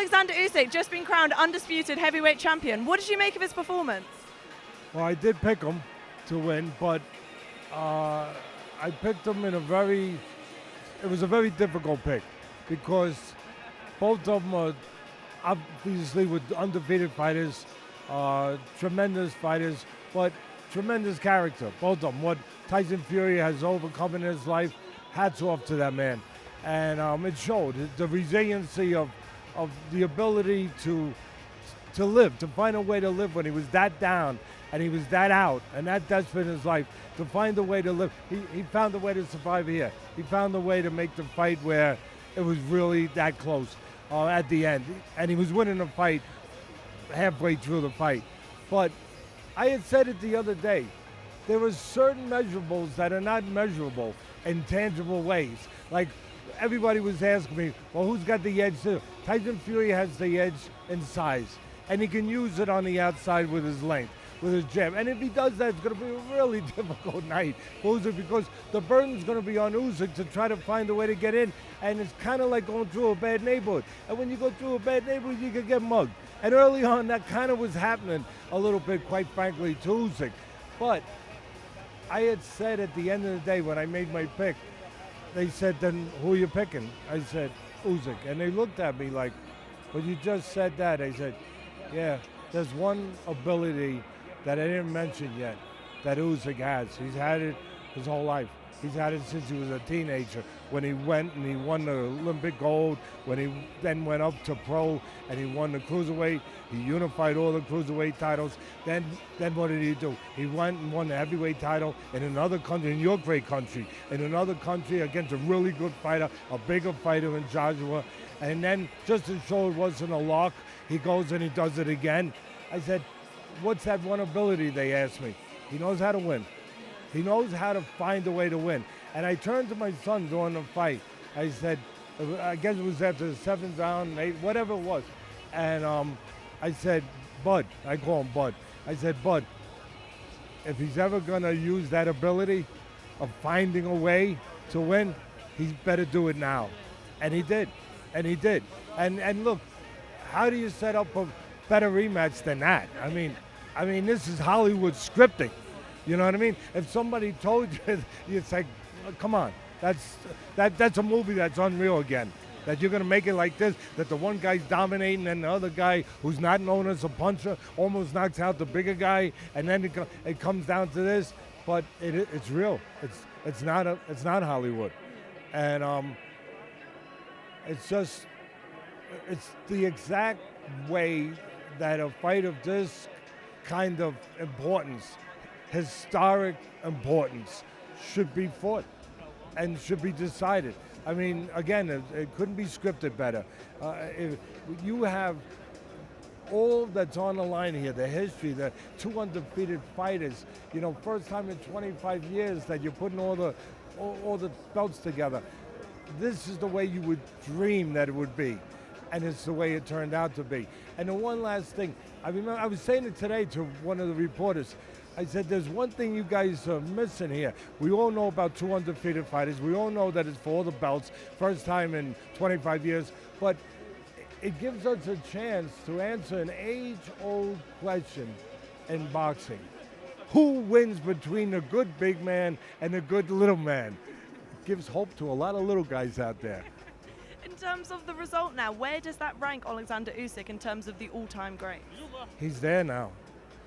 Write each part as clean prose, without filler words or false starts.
Oleksandr Usyk just been crowned undisputed heavyweight champion. What did you make of his performance? Well, I did pick him to win, but I picked him in it was a very difficult pick because both of them are obviously with undefeated fighters, tremendous fighters, but tremendous character, both of them. What Tyson Fury has overcome in his life, hats off to that man. And it showed the resiliency of the ability to live, to find a way to live when he was that down and he was that out and that desperate in his life, to find a way to live. He found a way to survive here. He found a way to make the fight where it was really that close at the end. And he was winning the fight halfway through the fight. But I had said it the other day, there are certain measurables that are not measurable in tangible ways. Like everybody was asking me, well, who's got the edge too? Tyson Fury has the edge in size, and he can use it on the outside with his length, with his jab. And if he does that, it's going to be a really difficult night for Usyk because the burden's going to be on Usyk to try to find a way to get in. And it's kind of like going through a bad neighborhood. And when you go through a bad neighborhood, you can get mugged. And early on, that kind of was happening a little bit, quite frankly, to Usyk. But I had said at the end of the day when I made my pick, they said, then who are you picking? I said, Usyk. And they looked at me like, but you just said that. I said, yeah, there's one ability that I didn't mention yet that Usyk has. He's had it his whole life. He's had it since he was a teenager. When he went and he won the Olympic gold, when he then went up to pro and he won the cruiserweight, he unified all the cruiserweight titles. Then what did he do? He went and won the heavyweight title in another country, in your great country, in another country against a really good fighter, a bigger fighter in Joshua. And then just to show it wasn't a lock, he goes and he does it again. I said, what's that one ability, they asked me. He knows how to win. He knows how to find a way to win. And I turned to my son during the fight. I said, I guess it was after the 7th round, 8th, whatever it was. And I said, Bud, I call him Bud. I said, Bud, if he's ever going to use that ability of finding a way to win, he's better do it now. And he did. And he did. And look, how do you set up a better rematch than that? I mean, this is Hollywood scripting. You know what I mean? If somebody told you, it's like, come on, that's a movie that's unreal again. That you're going to make it like this, that the one guy's dominating and the other guy who's not known as a puncher almost knocks out the bigger guy, and then it comes down to this. But it's real. It's not Hollywood, and it's the exact way that a fight of this kind of importance, historic importance, should be fought and should be decided. I mean, again, it couldn't be scripted better. If you have all that's on the line here, the history, the 2 undefeated fighters, first time in 25 years that you're putting all the belts together. This is the way you would dream that it would be, and it's the way it turned out to be. And the one last thing, I remember I was saying it today to one of the reporters. I said, there's one thing you guys are missing here. We all know about 2 undefeated fighters. We all know that it's for all the belts, first time in 25 years. But it gives us a chance to answer an age-old question in boxing. Who wins between the good big man and the good little man? It gives hope to a lot of little guys out there. In terms of the result now, where does that rank Oleksandr Usyk in terms of the all-time greats? He's there now.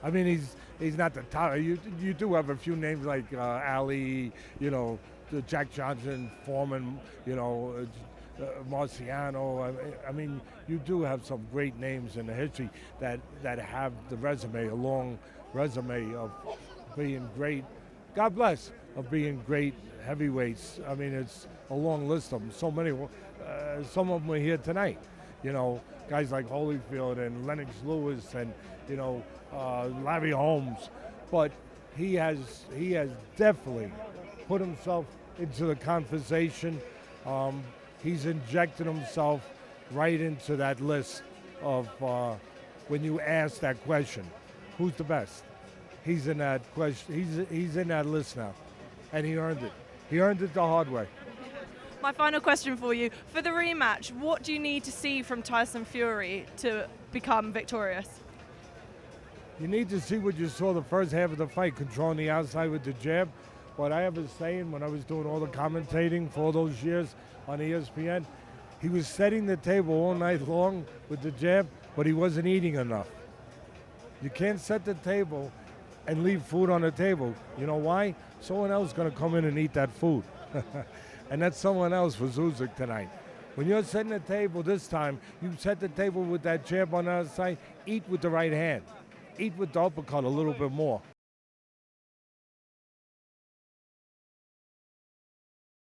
I mean, he's not the top. You do have a few names like Ali, Jack Johnson, Foreman, Marciano. I mean, you do have some great names in the history that have the resume, a long resume of being great. God bless, of being great heavyweights. I mean, it's a long list of them. So many. Some of them are here tonight. Guys like Holyfield and Lennox Lewis and Larry Holmes, but he has definitely put himself into the conversation. He's injected himself right into that list of when you ask that question, who's the best? He's in that question. He's in that list now, and he earned it. He earned it the hard way. My final question for you. For the rematch, what do you need to see from Tyson Fury to become victorious? You need to see what you saw the first half of the fight, controlling the outside with the jab. What I was saying when I was doing all the commentating for all those years on ESPN, he was setting the table all night long with the jab, but he wasn't eating enough. You can't set the table and leave food on the table. You know why? Someone else is going to come in and eat that food. And that someone else was Usyk tonight. When you're setting the table this time, you set the table with that jab on the outside, eat with the right hand. Eat with the uppercut a little bit more.